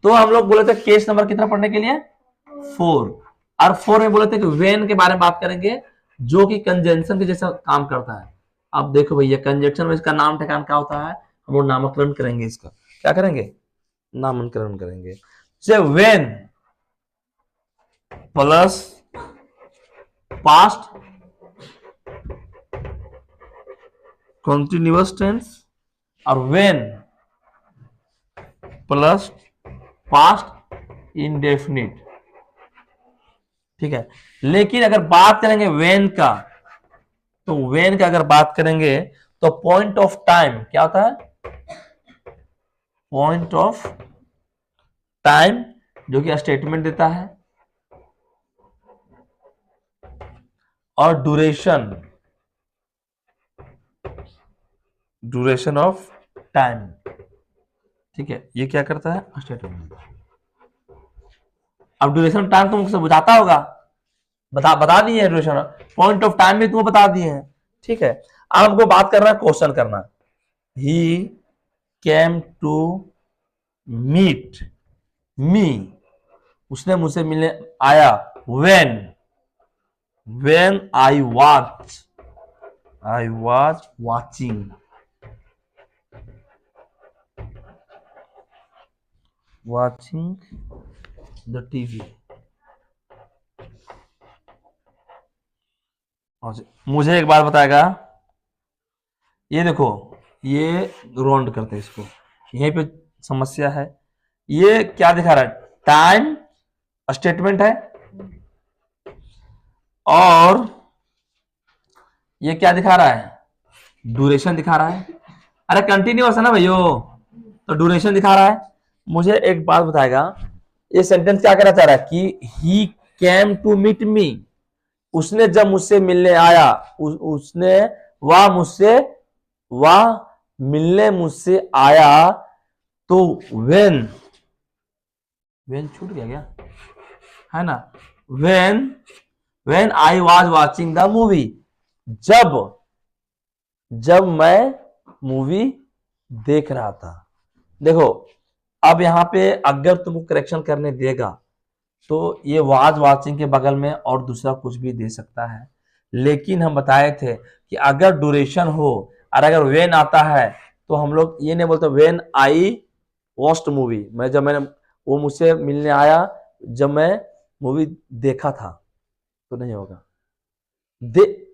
तो हम लोग बोले थे केस नंबर कितना पढ़ने के लिए 4, और 4 में बोले थे कि वेन के बारे में बात करेंगे जो कि कंजंक्शन के जैसा काम करता है। अब देखो भैया कंजंक्शन में इसका नाम ठिकाना क्या होता है, हम लोग नामकरण करेंगे, इसका क्या करेंगे, नामकरण करेंगे। जैसे when plus past continuous tense और वेन प्लस पास्ट इंडेफिनिट, ठीक है। लेकिन अगर बात करेंगे वेन का, तो वेन का अगर बात करेंगे तो पॉइंट ऑफ टाइम क्या होता है, पॉइंट ऑफ टाइम जो कि स्टेटमेंट देता है, और ड्यूरेशन ऑफ टाइम, ठीक है, ये क्या करता है स्टेटमेंट। अब ड्यूरेशन टाइम तुमको बुझाता होगा, बता दिए हैं, ड्यूरेशन पॉइंट ऑफ टाइम भी तुमको बता दिए हैं, ठीक है। अब हमको बात करना है, क्वेश्चन करना, ही केम टू मीट मी, उसने मुझसे मिलने आया, when I was watching the TV. मुझे एक बात बताएगा, ये देखो, ये राउंड करते हैं इसको, यहीं पे समस्या है। ये क्या दिखा रहा है, टाइम स्टेटमेंट है, और ये क्या दिखा रहा है, ड्यूरेशन दिखा रहा है। अरे कंटिन्यूअस है ना भैया, तो ड्यूरेशन दिखा रहा है। मुझे एक बात बताएगा, ये सेंटेंस क्या कहना चाह रहा है कि ही केम टू मीट मी, उसने जब मुझसे मिलने आया, उसने वह मिलने मुझसे आया, तो वेन छूट गया क्या, है ना, when I was watching the movie, जब मैं मूवी देख रहा था। देखो अब यहां पे अगर तुमको करेक्शन करने देगा तो ये वाज वाचिंग के बगल में और दूसरा कुछ भी दे सकता है, लेकिन हम बताए थे कि अगर ड्यूरेशन हो और अगर वेन आता है तो हम लोग ये नहीं बोलते वेन आई वॉच्ड मूवी, मैंने वो मुझसे मिलने आया जब मैं मूवी देखा था, तो नहीं होगा।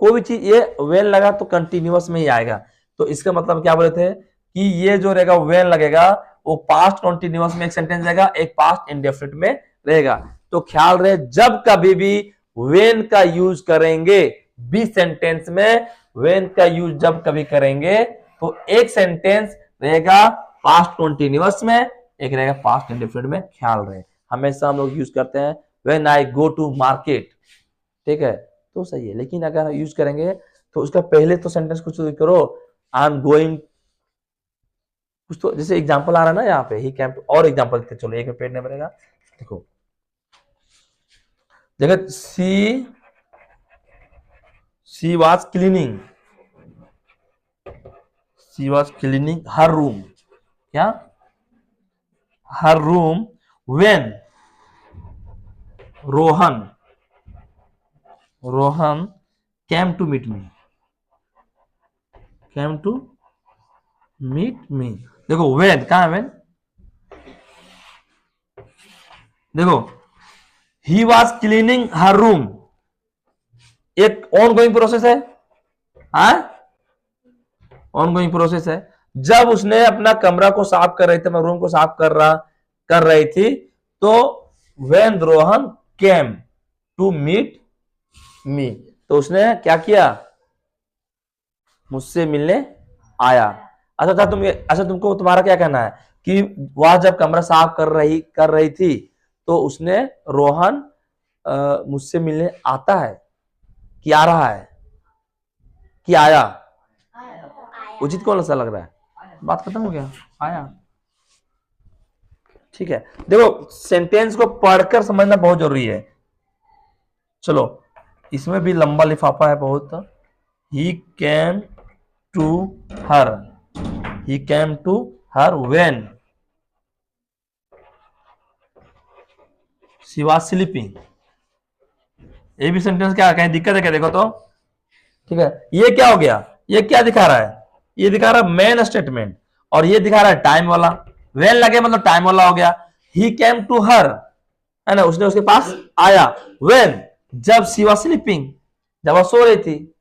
कोई भी चीज ये वेन लगा तो कंटिन्यूअस में ही आएगा, तो इसका मतलब क्या बोले थे कि ये जो रहेगा वेन लगेगा वो पास्ट कंटिन्यूअस में एक सेंटेंस रहेगा, एक पास्ट इंडेफिनिट में रहेगा। तो ख्याल रहे जब कभी भी वेन का यूज करेंगे बी सेंटेंस में, वेन का यूज जब कभी करेंगे तो एक सेंटेंस रहेगा पास्ट कंटिन्यूअस में, एक रहेगा पास्ट इंडेफिनिट में। ख्याल रहे हमेशा हम लोग यूज करते हैं when I go to market, ठीक है, तो सही है। लेकिन अगर यूज करेंगे तो उसका पहले तो सेंटेंस कुछ करो, आई एम गोइंग कुछ, तो जैसे एग्जांपल आ रहा है ना यहाँ पे ही कैंप, और एग्जांपल देते चलो, एक पेज नंबर रहेगा, देखो she was cleaning her room, क्या her room, when Rohan came to meet me, देखो when कहां है, when देखो he was cleaning her room, एक ऑनगोइंग प्रोसेस है, ऑनगोइंग प्रोसेस है। जब उसने अपना कमरा को साफ कर रही थी, रूम को साफ कर रही थी, तो when Rohan came to meet me, तो उसने क्या किया, मुझसे मिलने आया। अच्छा तुमको तुम्हारा क्या कहना है कि वह जब कमरा साफ कर रही थी तो उसने रोहन मुझसे मिलने आता है कि आ रहा है कि आया, उचित कौन सा लग रहा है, बात खत्म हो गया, आया, ठीक है। देखो सेंटेंस को पढ़कर समझना बहुत जरूरी है। चलो इसमें भी लंबा लिफाफा है बहुत। He came to her when she was sleeping. ये भी सेंटेंस क्या कहीं दिक्कत है क्या, देखो तो। ठीक है, ये क्या हो गया, ये क्या दिखा रहा है, ये दिखा रहा है मेन स्टेटमेंट, और ये दिखा रहा है टाइम वाला। वेन लगे मतलब टाइम वाला हो गया। ही केम टू हर, है ना, उसने उसके पास आया। वेन, जब शी वाज स्लीपिंग, जब वह सो रही थी,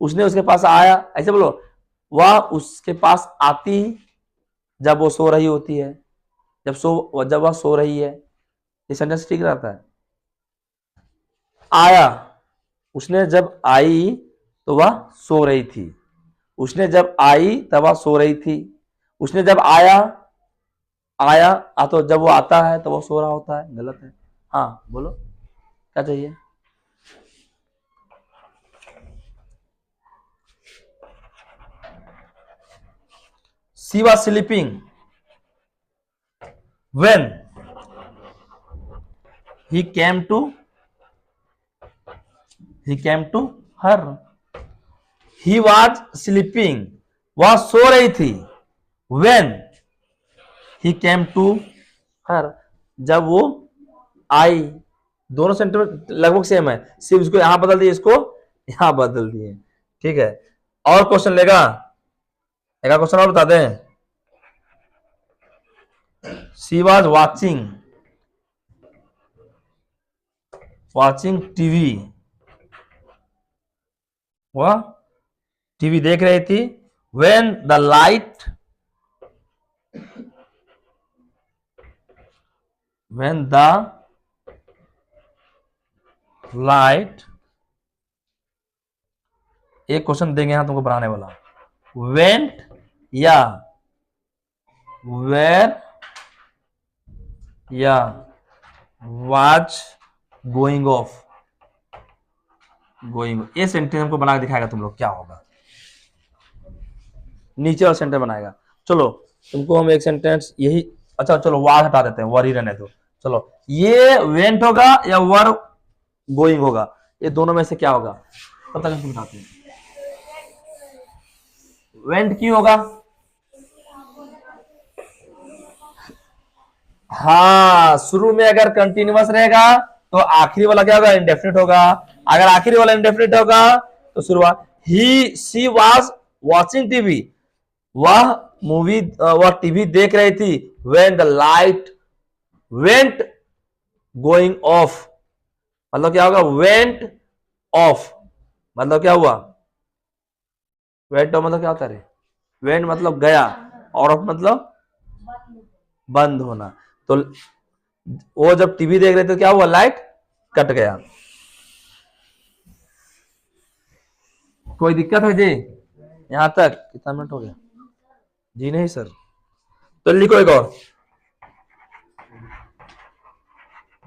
उसने उसके पास आया, ऐसे बोलो। वह उसके पास आती जब वो सो रही होती है, जब वह सो रही है। ये सेंटेंस ठीक रहता है। आया, उसने जब आई तो वह सो रही थी। उसने जब आई तब वह सो रही थी। उसने जब आया, आया तो जब वो आता है तो वो सो रहा होता है, गलत है। हाँ बोलो क्या चाहिए। She was sleeping when he came to her. He was sleeping, वह सो रही थी। When he came to her, जब वो आई। दोनों सेंटेंस लगभग सेम है, सिर्फ इसको यहां बदल दिए, इसको यहां बदल दिए। ठीक है, और क्वेश्चन लेगा, एक क्वेश्चन और बता दें। She was watching टीवी, वह टीवी देख रही थी। When the light एक क्वेश्चन देंगे यहां तुमको बनाने वाला। Went या where या was going off, ये सेंटेंस हमको बना के दिखाएगा तुम लोग क्या होगा। नीचे वाला सेंटेंस बनाएगा। चलो तुमको हम एक सेंटेंस यही, अच्छा चलो वाज हटा देते हैं, वर ही रहने दो। चलो ये वेंट होगा या वर गोइंग होगा, ये दोनों में से क्या होगा, तब तक हम बताते हैं। वेंट क्यों होगा, हाँ शुरू में अगर कंटिन्यूअस रहेगा तो आखिरी वाला क्या होगा, इंडेफिनिट होगा। अगर आखिरी वाला इंडेफिनिट होगा तो शुरुआत। ही सी वाज वॉचिंग टीवी, वह टीवी देख रही थी। When the light went going of, मतलब क्या होगा, वेंट ऑफ मतलब क्या हुआ, वेंट ऑफ मतलब क्या होता है, वेंट मतलब गया, और ऑफ मतलब बंद होना। तो वो जब टीवी देख रहे थे तो क्या हुआ, लाइट कट गया। कोई दिक्कत है जी यहां तक, कितना मिनट हो गया जी, नहीं सर। तो लिखो एक और,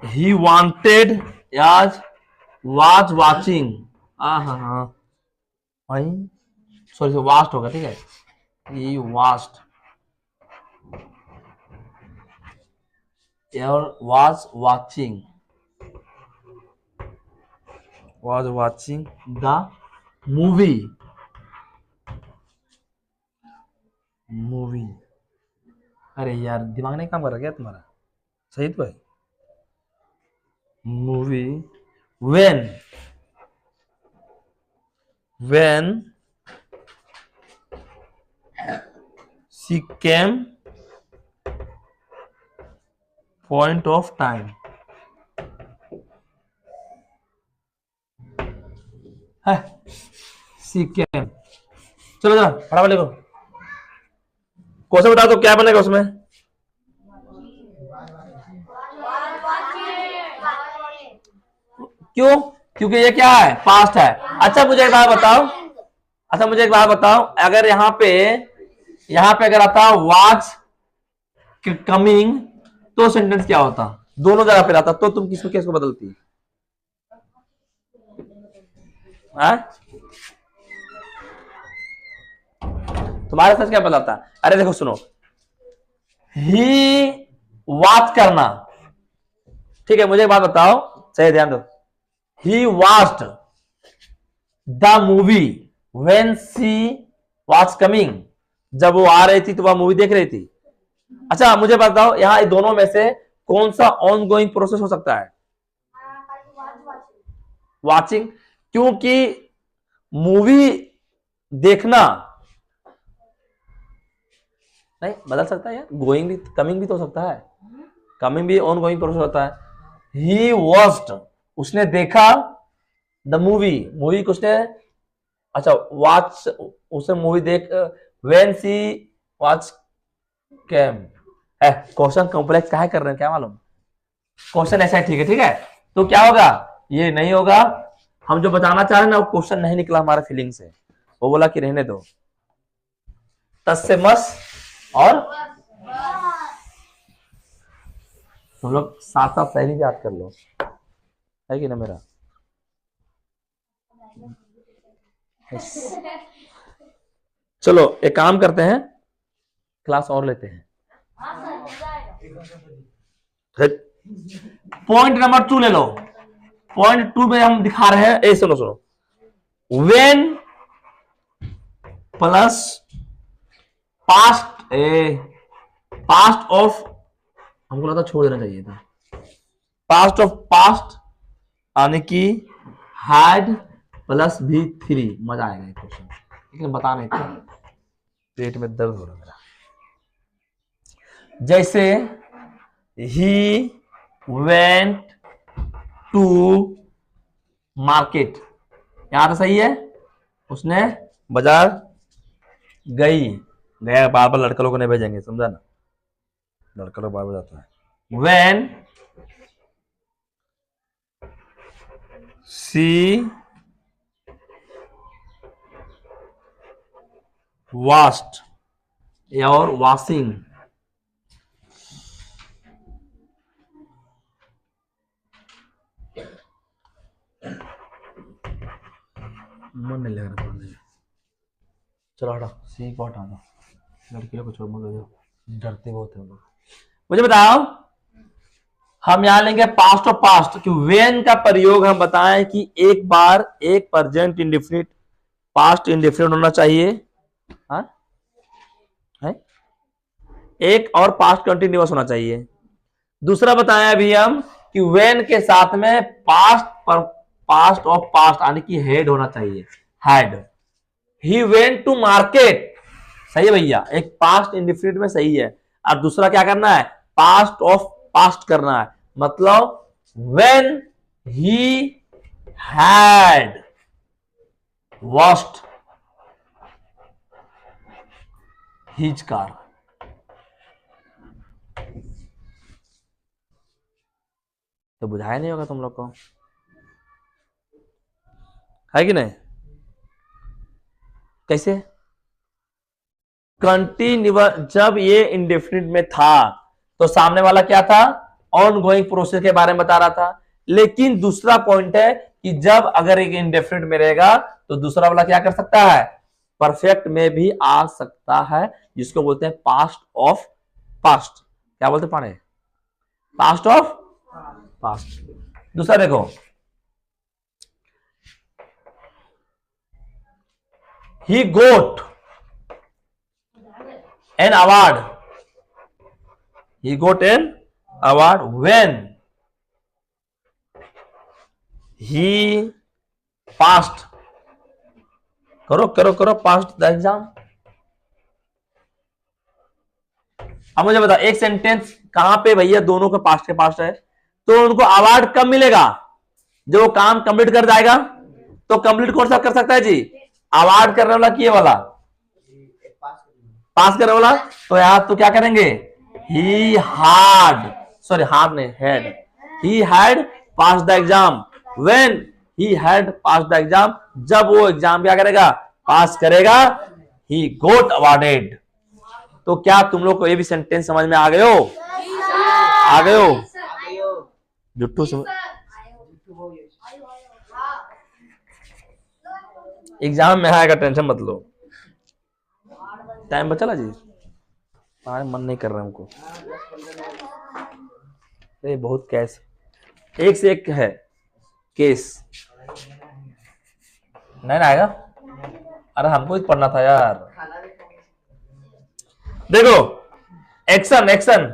ही वांटेड याज वाज वाचिंग, हाँ सॉरी वास्ट होगा, ठीक है, ही वास्ट और was watching the movie। अरे यार दिमाग नहीं काम कर रहा क्या तुम्हारा, सही तो है। Movie when she came point of time, है she came। चलो जरा फटाफट लिखो, क्वेश्चन बता दो क्या बनेगा उसमें। क्यों, क्योंकि ये क्या है, पास्ट है। अच्छा मुझे एक बात बताओ, अगर यहाँ पे अगर आता वाज कमिंग तो सेंटेंस क्या होता, दोनों जगह पे आता, तो तुम किसको बदलती है? तुम्हारे साथ क्या बदलता? अरे देखो सुनो, ही वॉच करना, ठीक है, मुझे एक बात बताओ, सही ध्यान दो। He watched the movie when she was coming, जब वो आ रही थी तो वह मूवी देख रही थी। अच्छा मुझे बताओ, यहां दोनों में से कौन सा ऑन गोइंग प्रोसेस हो सकता है? वाचिंग, क्योंकि मूवी देखना नहीं बदल सकता है यार, गोइंग भी कमिंग भी तो हो सकता है, कमिंग भी ऑन गोइंग प्रोसेस होता है। ही वॉच्ड, उसने देखा, द मूवी, मूवी को उसने, अच्छा वॉच, उसने मूवी देख, व्हेन सी वॉच कैम है। क्वेश्चन कॉम्प्लेक्स काहे कर रहे हैं क्या मालूम, क्वेश्चन ऐसा है, ठीक है ठीक है। तो क्या होगा, ये नहीं होगा, हम जो बताना चाह रहे हैं ना वो क्वेश्चन नहीं निकला हमारे फीलिंग से, वो बोला कि रहने दो। तस्से मस और तुम लोग साथ साथ पहली भी याद कर लो, है कि ना मेरा। चलो एक काम करते हैं, क्लास और लेते हैं। पॉइंट नंबर 2 ले लो। पॉइंट 2 में हम दिखा रहे हैं, सुनो सुनो, when plus past, past of, हमको लगा छोड़ देना चाहिए था, पास्ट ऑफ पास्ट यानी कि हैड प्लस V3, मजा आएगा ये क्वेश्चन, लेकिन बता नहीं था, पेट में दर्द हो रहा मेरा। जैसे ही वेंट टू मार्केट, यहां तो सही है, उसने बाजार गई, गया बार बार लड़का लोग को नहीं भेजेंगे, समझा ना, लड़का लोग बार बार जाता है। वेन सी washed और washing, मन नहीं लग रहा पढ़ने में, चलो हटा, सी को हटा दो, लड़कियों को छोड़ मत दो, डरते बहुत है लोग। मुझे बताओ, हम यहां लेंगे पास्ट ऑफ पास्ट, कि वेन का प्रयोग हम बताएं कि एक बार एक प्रेजेंट इंडेफिनिट पास्ट इंडेफिनिट होना चाहिए, हाँ है, एक और पास्ट कंटिन्यूअस होना चाहिए। दूसरा बताया अभी हम कि वेन के साथ में पास्ट पर पास्ट ऑफ पास्ट यानी कि हेड होना चाहिए, had. He went to market, सही है भैया, एक पास्ट इंडिफिनिट में सही है, और दूसरा क्या करना है, पास्ट ऑफ पास्ट करना है, मतलब when he had washed his car. तो बुझाया नहीं होगा तुम लोग को, है कि नहीं? कैसे कंटिन्यूअस, जब ये इंडेफिनिट में था तो सामने वाला क्या था, ऑन गोइंग प्रोसेस के बारे में बता रहा था। लेकिन दूसरा पॉइंट है कि जब अगर एक इंडेफिनिट में रहेगा तो दूसरा वाला क्या कर सकता है, परफेक्ट में भी आ सकता है, जिसको बोलते हैं पास्ट ऑफ पास्ट। क्या बोलते पाने, पास्ट ऑफ पास्ट। दूसरा देखो, he got an award, he got an award when he passed, करो करो करो, passed the exam। अब मुझे बता, एक सेंटेंस कहां पे भैया दोनों का पास्ट के पास्ट है, तो उनको अवार्ड कब मिलेगा, जो काम कंप्लीट कर जाएगा। तो कंप्लीट कौन सा कर सकता है जी, अवार्ड करने वाला किए वाला, पास करने वाला। तो यहां तो क्या करेंगे, ही हार्ड, सॉरी हार्ड नहीं, had, he had pass the exam when he had pass the exam, जब वो एग्जाम क्या करेगा, पास करेगा, ही गोट अवार्डेड। तो क्या तुम लोग को ये भी सेंटेंस समझ में आ गए हो, आ गए हो, जुट्टू समझ, एग्जाम में आएगा, टेंशन मत लो। टाइम बचा जी, हमारे मन नहीं कर रहा हमको, ये बहुत कैस, एक से एक है केस, नहीं ना आएगा। अरे हमको ही पढ़ना था यार। देखो एक्शन, एक्शन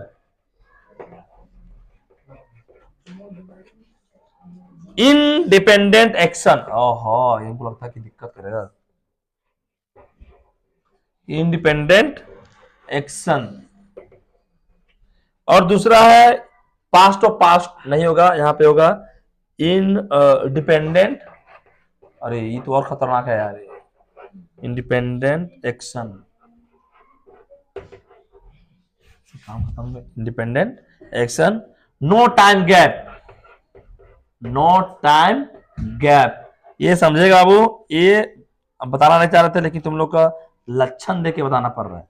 इंडिपेंडेंट एक्शन, ओहो इनको लगता है कि दिक्कत करेगा। Independent action. और दूसरा है पास्ट ऑफ पास्ट, नहीं होगा, यहां पे होगा इन डिपेंडेंट। अरे ये तो और खतरनाक है यार, इंडिपेंडेंट एक्शन, काम खत्म। Independent action, no time gap, no time gap, ये समझेगा बाबू, ये बताना नहीं चाह रहे थे लेकिन तुम लोग का लक्षण देके बताना पड़ रहा है,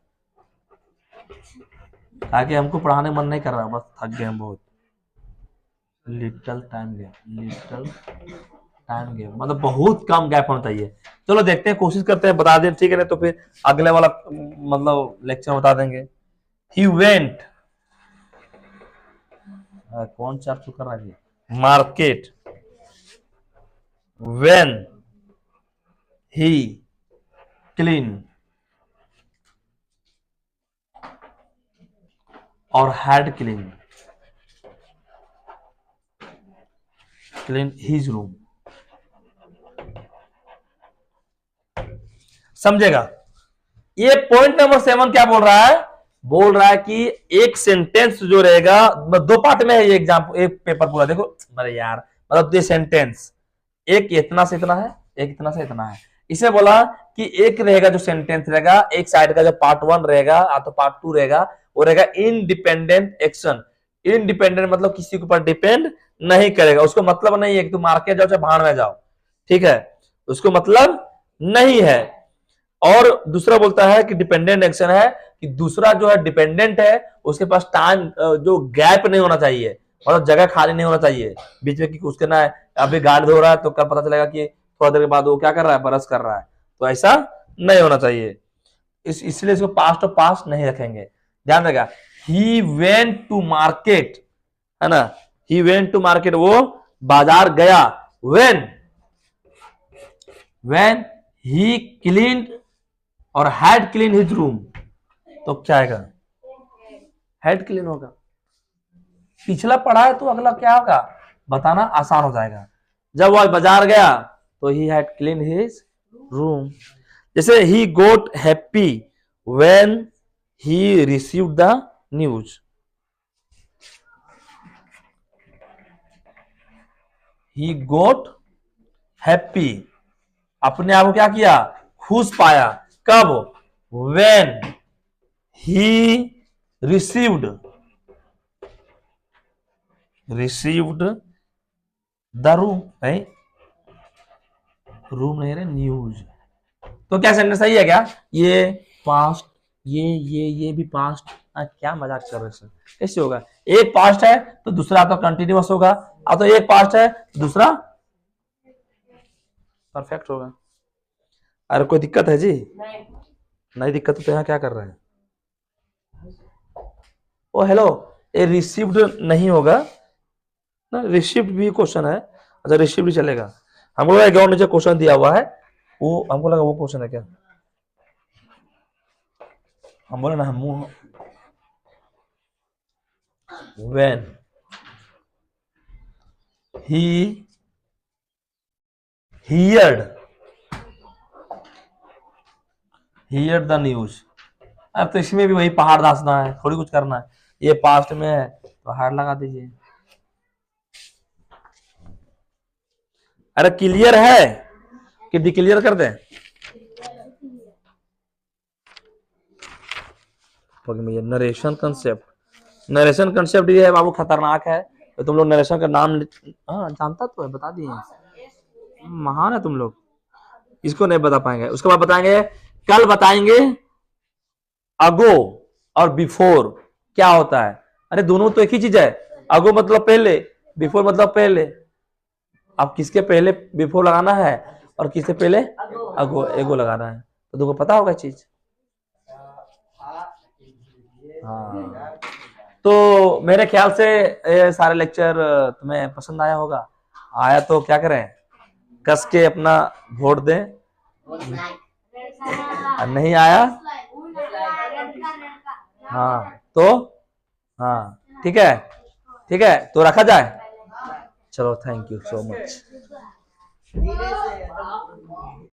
ताकि हमको पढ़ाने मन नहीं कर रहा, बस थक गए हम बहुत। Little time gap, little time gap मतलब बहुत कम गैप होना चाहिए। चलो देखते हैं, कोशिश करते हैं, बता दें ठीक है, ना तो फिर अगले वाला मतलब लेक्चर में बता देंगे। ही वेंट, कौन सा कर रहा है, मार्केट, व्हेन ही क्लीन और हैड क्लीन हिज रूम। समझेगा? ये पॉइंट नंबर 7 क्या बोल रहा है, बोल रहा है कि एक सेंटेंस जो रहेगा, दो पार्ट में है ये एग्जाम्पल, एक पेपर पूरा देखो। अरे यार मतलब ये सेंटेंस एक इतना से इतना है, एक इतना से इतना है। इसे बोला कि एक रहेगा जो सेंटेंस रहेगा, एक साइड का जो पार्ट 1 रहेगा तो पार्ट 2 रहेगा, वो रहेगा इनडिपेंडेंट एक्शन। इनडिपेंडेंट मतलब किसी के ऊपर डिपेंड नहीं करेगा, उसको मतलब नहीं है कि तुम मार्केट जाओ चाहे भाड़ में जाओ, ठीक है, उसको मतलब नहीं है। और दूसरा बोलता है कि डिपेंडेंट एक्शन है कि दूसरा जो है डिपेंडेंट है, उसके पास टाइम जो गैप नहीं होना चाहिए, मतलब जगह खाली नहीं होना चाहिए बीच में, कि उसके ना अभी गाड़ी धो रहा है तो कल पता चलेगा कि थोड़ा देर के बाद वो क्या कर रहा है, ब्रश कर रहा है, तो ऐसा नहीं होना चाहिए। इसलिए इसको पास्ट और पास्ट नहीं रखेंगे, ध्यान रखा। ही वेंट टू मार्केट, है ना, ही वेंट टू मार्केट, वो बाजार गया। व्हेन ही क्लीन्ड और हैड क्लीन हिज रूम, तो क्या आएगा, हैड क्लीन होगा। पिछला पढ़ा है तो अगला क्या होगा बताना आसान हो जाएगा। जब वह बाजार गया तो he had clean his room. जैसे ही got happy when he received the news, he got happy, अपने आप को क्या किया, खुश पाया, कब, when he received the room, नहीं रूम नहीं रहे, न्यूज। तो क्या सेंटेंस सही है क्या, ये पास्ट, ये भी पास्ट, क्या मजाक कर रहे सर, कैसे होगा, एक पास्ट है तो दूसरा तो कंटिन्यूअस होगा, तो एक पास्ट है दूसरा परफेक्ट होगा। अरे कोई दिक्कत है जी, नहीं दिक्कत तो यहाँ क्या कर रहे हैं, ओ हेलो, ये रिसीव्ड नहीं होगा ना, रिसीव्ड भी क्वेश्चन है, अच्छा रिसीव्ड भी चलेगा। हमको लगा ग्राउंड नीचे क्वेश्चन दिया हुआ है, वो हमको लगा वो क्वेश्चन है क्या, हम बोले ना हम when he heard the news। अब तो इसमें भी वही पहाड़ दासना है, थोड़ी कुछ करना है, ये पास्ट में है तो हार लगा दीजिए। अरे क्लियर है कि डिक्लियर कर दें, नरेशन कंसेप्ट, नरेशन कंसेप्ट ये है बाबू खतरनाक है, तो तुम लोग नरेशन का नाम हाँ जानता तो है, बता दिए, महान है तुम लोग, इसको नहीं बता पाएंगे। उसके बाद बताएंगे, कल बताएंगे अगो और बिफोर क्या होता है। अरे दोनों तो एक ही चीज है, अगो मतलब पहले, बिफोर मतलब पहले। अब किसके पहले बिफोर लगाना है और किससे पहले अगो एगो लगाना है, तो तुमको पता होगा चीज। हाँ तो मेरे ख्याल से ये सारे लेक्चर तुम्हें पसंद आया होगा, आया तो क्या करें, कस के अपना वोट दें, नहीं आया हाँ तो हाँ ठीक है, ठीक है तो रखा जाए। चलो थैंक यू सो मच।